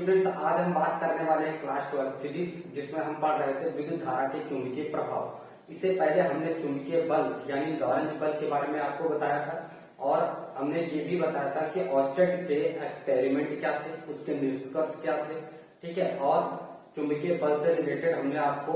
Students, आज हम बात करने वाले हैं क्लास 12 फिजिक्स, जिसमें हम पढ़ रहे थे विद्युत धारा के चुंबकीय प्रभाव। इससे पहले हमने चुंबकीय बल यानी लॉरेंज बल के बारे में आपको बताया था और हमने ये भी बताया था कि ऑस्टेड के एक्सपेरिमेंट क्या थे, उसके निष्कर्ष क्या थे, ठीक है। और चुंबकीय बल से रिलेटेड हमने आपको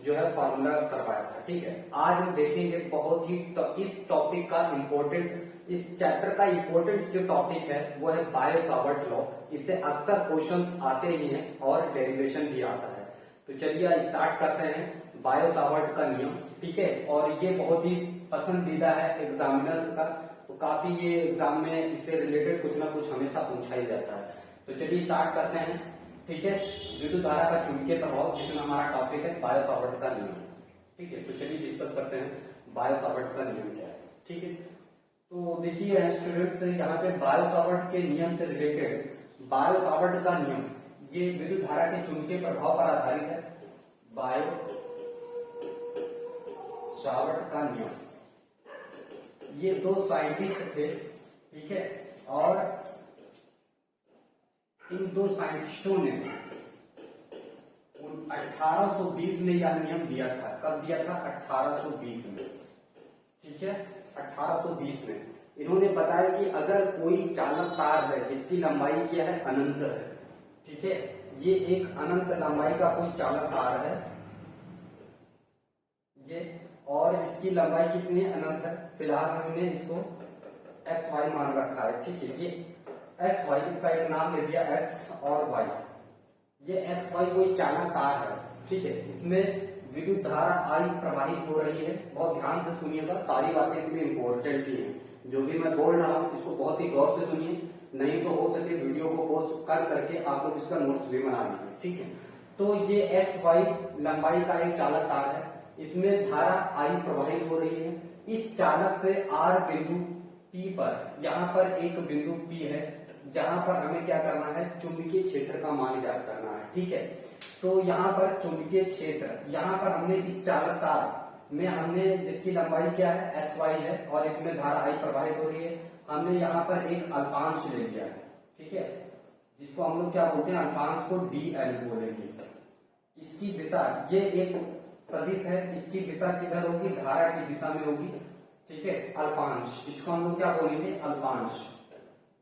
जो है फॉर्मूला करवाया था, ठीक है। आज हम देखेंगे बहुत ही इस टॉपिक का इम्पोर्टेंट, इस चैप्टर का इम्पोर्टेंट जो टॉपिक है वो है बायो-सावर्ट लॉ। इससे अक्सर क्वेश्चंस आते ही हैं और डेरिवेशन भी आता है। तो चलिए स्टार्ट करते हैं बायो-सावर्ट का नियम, ठीक है। और ये बहुत ही पसंदीदा है एग्जामिनर्स का, तो काफी ये एग्जाम में इससे रिलेटेड कुछ ना कुछ हमेशा पूछा ही जाता है। तो चलिए स्टार्ट करते हैं, ठीक है। विद्युत धारा का चुंबकीय प्रभाव, जिसमें हमारा टॉपिक है बायो-सावर्ट का नियम, ठीक है। तो चलिए डिस्कस करते हैं बायो-सावर्ट का नियम क्या है, ठीक है। तो देखिए स्टूडेंट्स, यहाँ पे बायो-सावर्ट के नियम से रिलेटेड बायो-सावर्ट का नियम ये विद्युत धारा के चुंबकीय प्रभाव पर आधारित है। बायो-सावर्ट का नियम, ये दो साइंटिस्ट थे, ठीक है। और इन दो साइंटिस्टों ने 1820 में यह नियम दिया था। कब दिया था? 1820 में, ठीक है। 1820 में इन्होंने बताया कि अगर कोई चालक तार है जिसकी लंबाई क्या है, अनंत है, ठीक है। ये एक अनंत लंबाई का कोई चालक तार है ये, और इसकी लंबाई कितनी अनंत है, फिलहाल हमने इसको एक्स वाई मान रखा है, ठीक है। ये एक्स वाई, इसका एक नाम दे दिया एक्स और वाई। ये एक्स वाई कोई चालक तार है, ठीक है। इसमें विद्युत धारा आई प्रवाहित हो रही है। बहुत ध्यान से सुनिएगा, सारी बातें इसमें इंपॉर्टेंट ही हैं। जो भी मैं बोल रहा हूँ इसको बहुत ही गौर से सुनिए, नहीं तो हो सके वीडियो को पोस्ट कर करके आप लोग इसका नोट्स भी बना लीजिए, ठीक है। तो ये एक्स वाई लंबाई का एक चालक तार है, इसमें धारा आई प्रवाहित हो रही है। इस चालक से आर बिंदु पी पर, यहाँ पर एक बिंदु पी है जहां पर हमें क्या करना है, चुंबकीय क्षेत्र का मान ज्ञात करना है, ठीक है। तो यहाँ पर चुंबकीय क्षेत्र, यहाँ पर हमने इस चालक तार में हमने जिसकी लंबाई क्या है, एक्स वाई है, और इसमें धारा आई प्रवाहित हो रही है, हमने यहाँ पर एक अल्पांश ले लिया है, ठीक है, जिसको हम लोग क्या बोलते हैं, अल्पांश को डी एल बोलेंगे। इसकी दिशा, ये एक सदिश है, इसकी दिशा किधर होगी, धारा की दिशा में होगी, ठीक है। अल्पांश, इसको हम लोग क्या बोलेंगे, अल्पांश।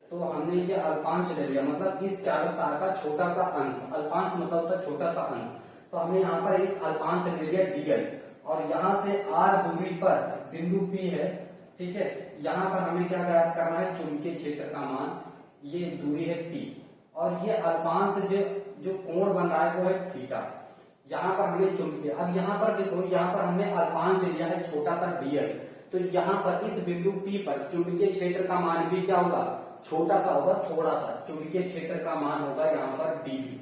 तो हमने ये अल्पांश ले लिया, मतलब इस चालक तार का छोटा सा अंश, अल्पांश मतलब होता है छोटा सा अंश। तो हमने यहाँ पर एक अल्पांश ले लिया डीएल, और यहाँ से आर दूरी पर बिंदु पी है, ठीक है। यहाँ पर हमें क्या ज्ञात करना है, चुंबकीय क्षेत्र का मान, ये दूरी है पी, और ये अल्पांश जो कोण बन रहा है वो है थीटा। यहाँ पर हमें चुंबकीय, अब यहाँ पर देखो, यहाँ पर हमने अल्पांश लिया है छोटा सा डीएल, तो यहाँ पर इस बिंदु पी पर चुंबकीय क्षेत्र का मान भी क्या होगा, छोटा सा होगा, थोड़ा सा। चुंबकीय क्षेत्र का मान होगा यहाँ पर डीबी,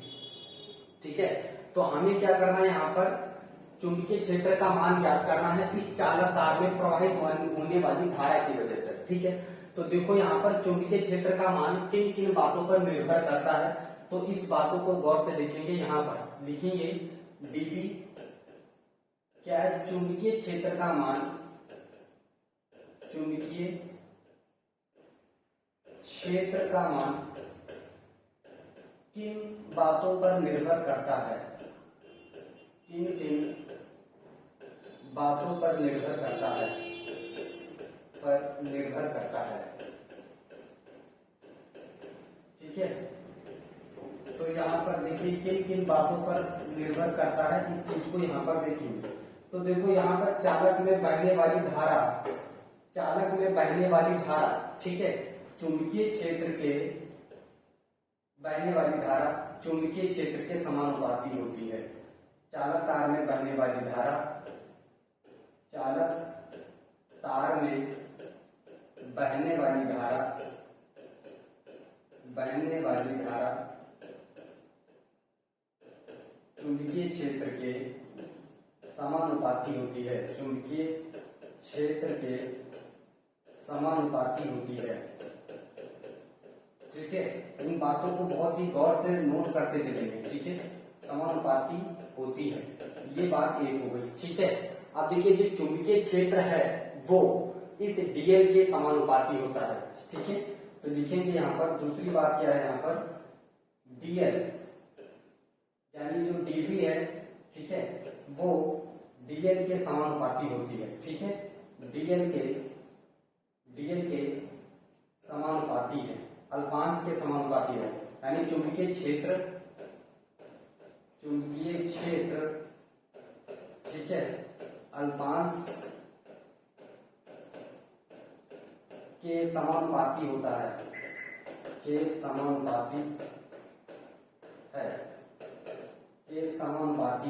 ठीक है। तो हमें क्या करना है, यहाँ पर चुंबकीय क्षेत्र का मान ज्ञात करना है इस चालक तार में प्रवाहित होने वाली धारा की वजह से, ठीक है। तो देखो यहाँ पर चुंबकीय क्षेत्र का मान किन किन बातों पर निर्भर करता है, तो इस बातों को गौर से देखेंगे। यहाँ पर लिखेंगे डीबी क्या है, चुंबकीय क्षेत्र का मान, चुंबकीय क्षेत्र का मान किन बातों पर निर्भर करता है, किन किन बातों पर निर्भर करता है, ठीक है। तो यहाँ पर देखिए किन किन बातों पर निर्भर करता है, इस चीज को यहाँ पर देखिए। तो देखो यहाँ पर चालक में बहने वाली धारा, चालक में बहने वाली धारा, ठीक है, चुंबकीय क्षेत्र के बहने वाली धारा चुंबकीय क्षेत्र के समानुपाती होती है। चालक तार में बहने वाली धारा, चालक तार में बहने वाली धारा, बहने वाली धारा चुंबकीय क्षेत्र के समानुपाती होती है, चुंबकीय क्षेत्र के समानुपाती होती है, ठीक है। इन बातों को बहुत ही गौर से नोट करते चलेंगे, ठीक है। समानुपाती होती है, ये बात एक हो गई, ठीक है। अब देखिए जो चुंबकीय क्षेत्र है वो इस डीएल के समानुपाती होता है, ठीक है। तो लिखेंगे यहाँ पर दूसरी बात क्या है, यहाँ पर डीएल वो dl के समानुपाती होती है। ठीक है, dl के समानुपाती है, अल्पांश के समानुपाती है, यानी चुंबकीय क्षेत्र ठीक है अल्पांश के समानुपाती होता है, के समानुपाती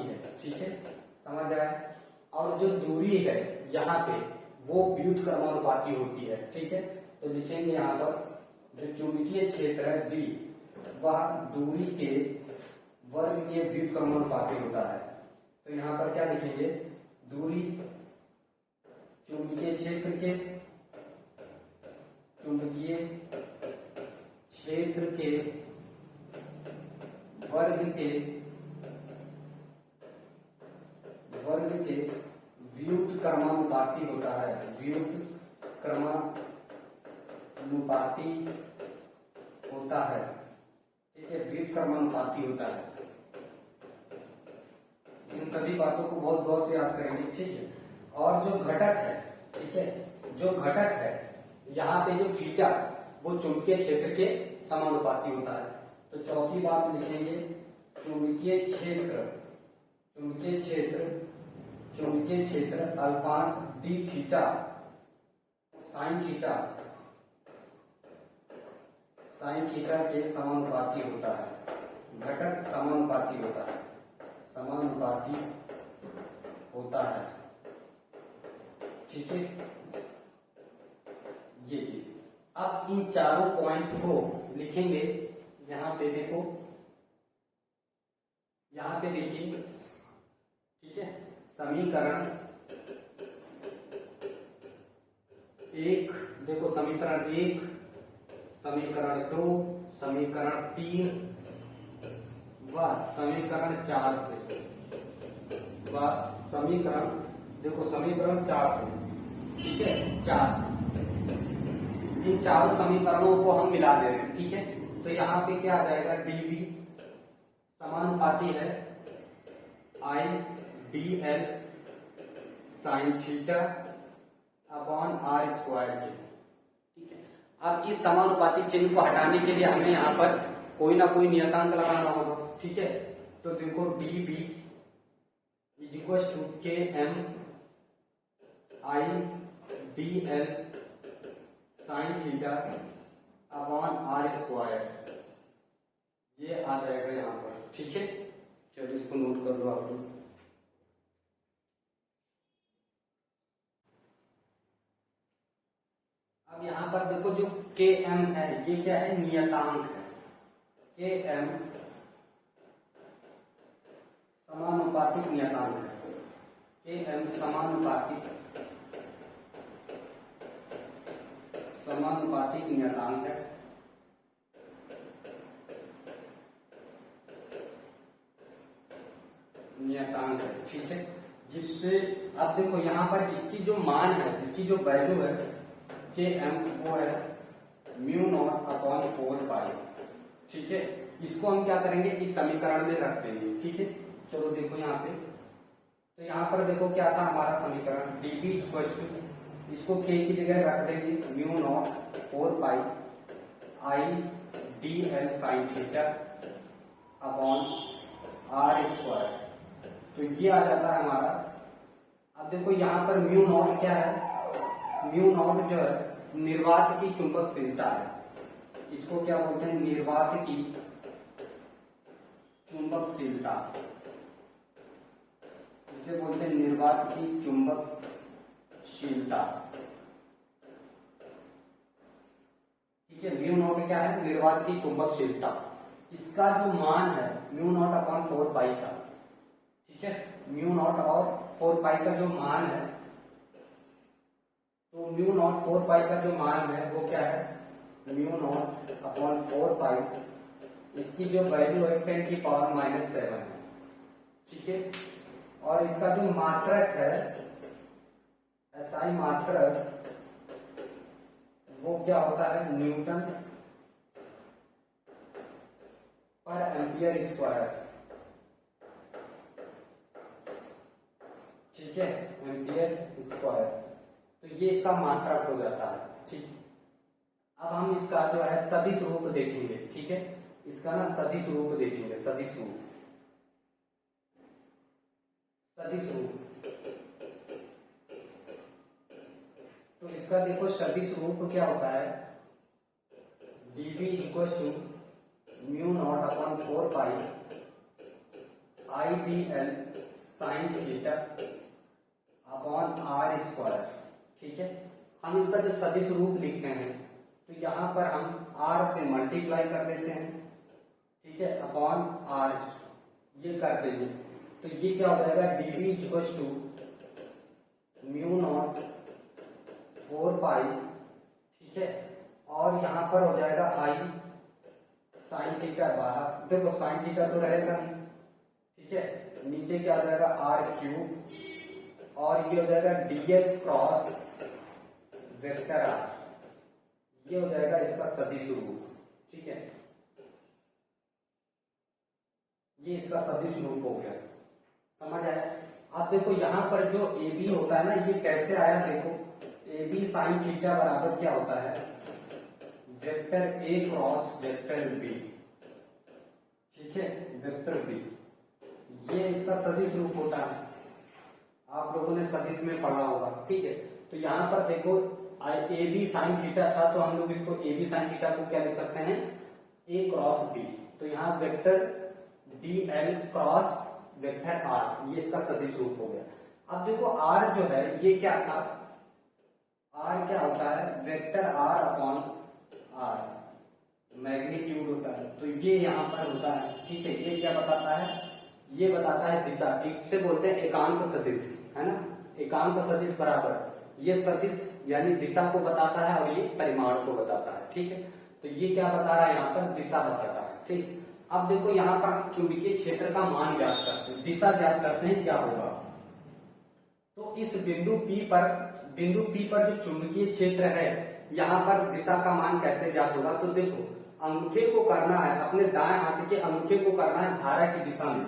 है। ठीक है, समझ आए। और जो दूरी है यहाँ पे वो व्युत्क्रमानुपाती होती है। ठीक है, तो लिखेंगे यहाँ पर जो चुंबकीय क्षेत्र है B वह दूरी के वर्ग के व्युत्क्रमानुपाती होता है। तो यहाँ पर क्या लिखेंगे, दूरी चुंबकीय क्षेत्र के वर्ग के व्युत्क्रमानुपाती होता है, व्युत्क्रमानुपाती होता है। ठीक है, व्युत्क्रमानुपाती होता है। इन सभी बातों को बहुत गौर से याद करेंगे। ठीक है, और जो घटक है, ठीक है, जो घटक है यहाँ पे जो थीटा वो चुंबकीय क्षेत्र के समानुपाती होता है। तो चौथी बात लिखेंगे, चुंबकीय क्षेत्र अल्पांश डी थीटा साइन थीटा के समानुपाती होता है। घटक समानुपाती होता है। ठीक है, ये चीज। अब इन चारों पॉइंट को लिखेंगे। यहाँ पे देखो, यहाँ पे देखिए, ठीक है, समीकरण 1, देखो समीकरण 1, समीकरण 2, समीकरण 3 व समीकरण 4 से, व समीकरण, देखो समीकरण 4 से, ठीक है, 4 से इन चारों समीकरणों को हम मिला दे रहे हैं। ठीक है, तो यहाँ पे क्या आ जाएगा, dv समानुपाती है I dl sine theta upon r square के। ठीक है, अब इस समानुपाती चिन्ह को हटाने के लिए हमें यहाँ पर कोई ना कोई नियतांक लगाना होगा। ठीक है, तो देखो dv equals to km I dl sine theta upon r square, ये आ जाएगा यहाँ पर। ठीक है, चलो इसको नोट कर लो आप लोग। अब यहाँ पर देखो जो km है ये क्या है, नियतांक है। km समानुपातिक नियतांक है। km समानुपातिक नियतांक है। ठीक है, जिससे अब देखो यहाँ पर इसकी जो मान है, इसकी जो वैल्यू है km वो है μ0/4π। ठीक है, इसको हम क्या करेंगे, इस समीकरण में रख देंगे। ठीक है, चलो देखो यहाँ पे, तो यहाँ पर देखो क्या था हमारा समीकरण, dv इक्वल टू, इसको k की जगह रख देंगे μ0/4π I dl sine theta upon r square. तो ये आ जाता है हमारा। अब देखो यहाँ पर μ0 क्या है, μ0 जो है निर्वात की चुंबकशीलता है। इसको क्या बोलते हैं, निर्वात की चुंबकशीलता, इसे बोलते हैं निर्वात की चुंबकशीलता। ठीक है, μ0 क्या है, निर्वात की चुंबकशीलता। इसका जो मान है μ0/4π का, ठीक है, μ0 और 4π का जो मान है, तो μ0/4π का जो मान है वो क्या है, μ0/4π, इसकी जो वैल्यू है 10⁻⁻7 है। ठीक है, और इसका जो मात्रक है, SI मात्रक, वो क्या होता है, न्यूटन पर एम्पियर स्क्वायर। ठीक है, एम्पियर स्क्वायर। तो ये इसका मात्रक हो जाता है। ठीक, अब हम इसका जो है सदिश रूप देखेंगे। ठीक है, इसका ना सदिश रूप देखेंगे, सदिश रूप, सदिश रूप। तो इसका देखो सदिश रूप क्या होता है, dv equal to mu not upon 4 pi IDL sine theta upon R square. ठीक है, हम इसका जब सदिश रूप लिखते हैं तो यहाँ पर हम r से मल्टीप्लाई कर देते हैं। ठीक है, अपॉन r ये कर देंगे तो ये क्या हो जाएगा, dv equal to mu not 4 pi. ठीक है, और यहाँ पर हो जाएगा i साइन थीटा, बाहर देखो साइन थीटा तो रहेगा नहीं। ठीक है, नीचे क्या हो जाएगा आर क्यूब, और ये हो जाएगा dl क्रॉस वेक्टर आर, ये हो जाएगा इसका सदिश रूप। ठीक है, ये इसका सदिश रूप हो गया, समझ आया। अब देखो यहाँ पर जो ए बी होता है ना, ये कैसे आया, देखो ए बी साइन थीटा बराबर क्या होता है, vector A cross vector B. ठीक है, वेक्टर बी, ये इसका सदिश रूप होता है, आप लोगों ने सदिश में पढ़ा होगा। ठीक है, तो यहाँ पर देखो ए बी साइन थीटा था, तो हम लोग इसको ए बी साइन थीटा को क्या लिख सकते हैं, ए क्रॉस बी। तो यहाँ vector D L cross vector R, ये इसका सदिश रूप हो गया। अब देखो आर जो है ये क्या था, आर क्या होता है, vector R upon R, magnitude होता है। तो ये यहाँ पर होता है। ठीक है, ये क्या बताता है, ये बताता है दिशा, इससे बोलते हैं एकांक सदिश, है ना। एकांक सदिश बराबर ये सदिश यानी दिशा को बताता है और ये परिमाण को बताता है। ठीक है, तो ये क्या बता रहा है, यहाँ पर दिशा बताता है। ठीक, अब देखो यहाँ पर चुंबकीय क्षेत्र का मान ज्ञात करते हैं, दिशा ज्ञात करते हैं, क्या होगा। तो इस बिंदु P पर जो चुंबकीय क्षेत्र है, यहाँ पर दिशा का मान कैसे ज्ञात होगा। तो देखो अंगूठे को करना है, अपने दाएं हाथ के अंगूठे को करना है धारा की दिशा में।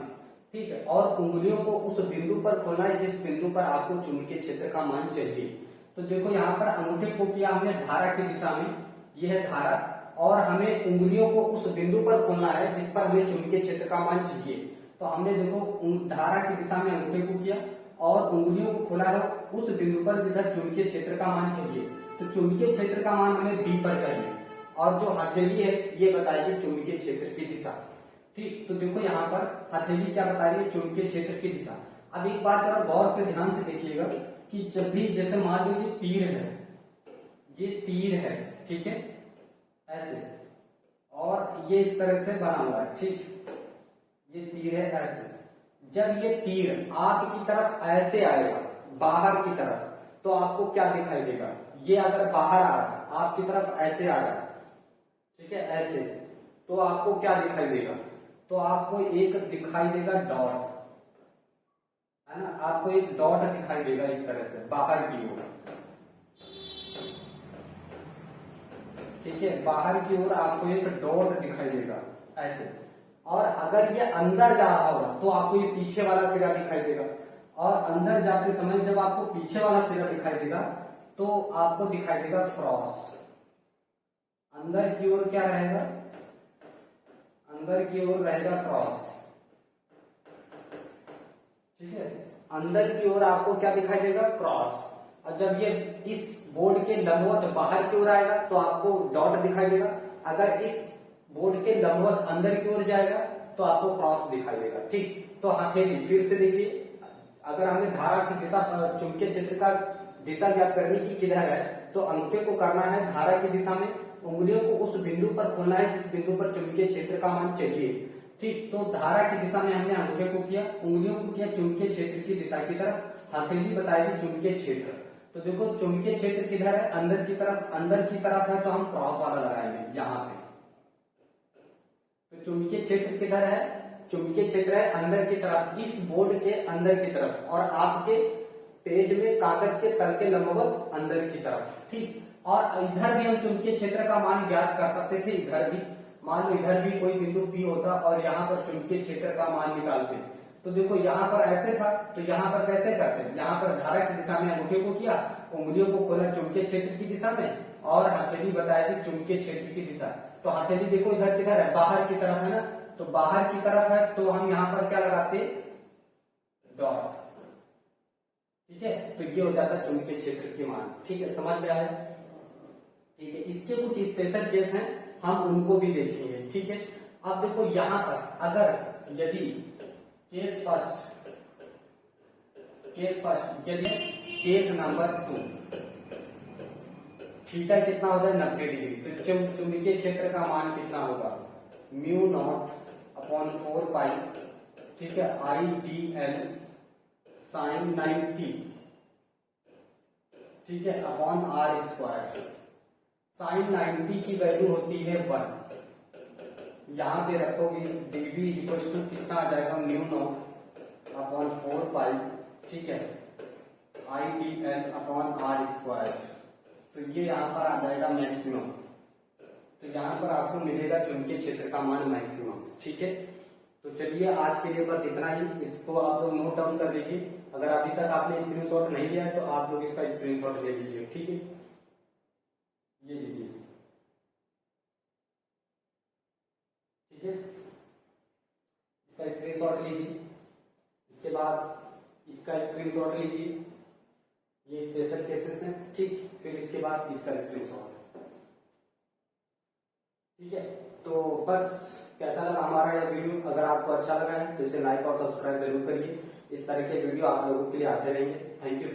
ठीक है, और उंगलियों को उस बिंदु पर खोलना है जिस बिंदु पर आपको चुंबकीय क्षेत्र का मान चाहिए। तो देखो यहाँ पर अंगूठे को किया हमने धारा की दिशा में, यह है धारा, और हमें उंगलियों को उस बिंदु पर खोलना है जिस पर हमें चुंबकीय क्षेत्र का मान चाहिए। तो हमने देखो धारा की दिशा में अंगूठे को किया और उंगलियों को खोला है उस बिंदु पर जिधर चुंबकीय क्षेत्र का मान चाहिए। तो चुंबकीय क्षेत्र का मान हमें बी पर चाहिए, और जो हथेली है ये बताएगी चुंबकीय क्षेत्र की दिशा। ठीक, तो देखो यहाँ पर हथेली क्या बता रही है, चुंबकीय क्षेत्र की दिशा। अब एक बात जरा गौर से ध्यान से देखिएगा कि जब भी जैसे मान लो ये तीर है, ये तीर है, ठीक है, ऐसे, और ये इस तरह से बना हुआ है। ठीक, ये तीर है ऐसे, जब ये तीर आपकी तरफ ऐसे आएगा बाहर की तरफ, तो आपको क्या दिखाई देगा, ये अगर बाहर आ रहा है आपकी तरफ ऐसे आ रहा है, ठीक है, ऐसे, तो आपको क्या दिखाई देगा, तो आपको एक दिखाई देगा डॉट, है ना, आपको एक डॉट दिखाई देगा इस तरह से बाहर की ओर। ठीक है, बाहर की ओर आपको एक डॉट दिखाई देगा ऐसे, और अगर ये अंदर जा रहा होगा तो आपको ये पीछे वाला सिरा दिखाई देगा, और अंदर जाते समय जब आपको पीछे वाला सिरा दिखाई देगा तो आपको दिखाई देगा क्रॉस। अंदर की ओर क्या रहेगा, अंदर की ओर रहेगा क्रॉस। ठीक है, अंदर की ओर आपको क्या दिखाई देगा, क्रॉस। और जब ये इस बोर्ड के लंबवत बाहर की ओर आएगा तो आपको डॉट दिखाई देगा। अगर इस बोर्ड के लंबवत अंदर की ओर जाएगा तो आपको क्रॉस दिखाई देगा। ठीक, तो हथेली फिर से देखिए, अगर हमें धारा की दिशा चुंबकीय क्षेत्र का दिशा ज्ञात करने की किधर है, तो अंगूठे को करना है धारा की दिशा में, उंगलियों को उस बिंदु पर खोलना है जिस बिंदु पर चुंबकीय क्षेत्र का मान चाहिए। ठीक, तो धारा की दिशा में हमने अंगूठे को किया, उंगलियों को किया चुंबकीय क्षेत्र की दिशा की तरफ, हथेली बताएगी चुंबकीय क्षेत्र। तो देखो चुंबकीय क्षेत्र किधर है, अंदर की तरफ, अंदर की तरफ है तो हम क्रॉस वाला लगाएंगे यहाँ पे। तो चुंबकीय क्षेत्र किधर है, चुंबकीय क्षेत्र है अंदर की तरफ, इस बोर्ड के अंदर की तरफ, और आपके पेज में कागज के तल के लंबवत अंदर की तरफ। ठीक, और इधर भी हम चुंबकीय क्षेत्र का मान ज्ञात कर सकते थे, इधर भी मान लो इधर भी कोई बिंदु P होता और यहाँ पर चुंबकीय क्षेत्र का मान निकालते, तो देखो यहाँ पर ऐसे था, तो यहाँ पर कैसे करते हैं, यहाँ पर धारा की दिशा में अंगूठे को किया, उंगलियों को खोला चुंबकीय क्षेत्र की दिशा में, और हथेली बताया कि चुंबकीय क्षेत्र की दिशा। तो हथेली देखो इधर किधर है, बाहर की तरफ है ना, तो बाहर की तरफ है, तो हम यहाँ पर क्या लगाते, डॉट। ठीक है, तो ये हो जाता चुंबकीय क्षेत्र की मान। ठीक है, समझ में आया। ठीक है, इसके कुछ स्पेशल केस हैं, हम उनको भी देखेंगे। ठीक है, अब देखो यहाँ पर अगर यदि केस फर्स्ट यदि केस नंबर 2 थीटा कितना हो जाए 90 डिग्री, तो चुंबकीय क्षेत्र का मान कितना होगा, म्यू नॉट अपॉन 4 पाई, ठीक है, आई डी एल साइन 90, ठीक है, अपॉन आर स्क्वायर। साइन 90 की वैल्यू होती है 1, यहां पे रखोगे dv इक्वल टू कितना आ जाएगा, म्यू नॉट अपॉन 4 पाई, ठीक है, I D L upon R square. तो ये यहाँ पर आ जाएगा मैक्सिमम, तो यहाँ पर आपको मिलेगा चुंबकीय क्षेत्र का मान मैक्सिमम। ठीक है, तो चलिए आज के लिए बस इतना ही, इसको आप लोग नोट डाउन कर लीजिए। अगर अभी तक आपने स्क्रीनशॉट नहीं लिया है तो आप लोग इसका स्क्रीनशॉट ले लीजिए। ठीक है, ये लीजिए। ठीक है, इसका स्क्रीनशॉट लीजिए, इसके बाद इसका स्क्रीनशॉट लीजिए, ये स्पेशल केसेस हैं। ठीक, फिर इसके बाद इसका स्क्रीनशॉट। ठीक है, तो बस कैसा लगा हमारा यह वीडियो, अगर आपको अच्छा लगा है तो इसे लाइक और सब्सक्राइब जरूर करिए। इस तरह के वीडियो आप लोगों के लिए आते रहेंगे। Thank you.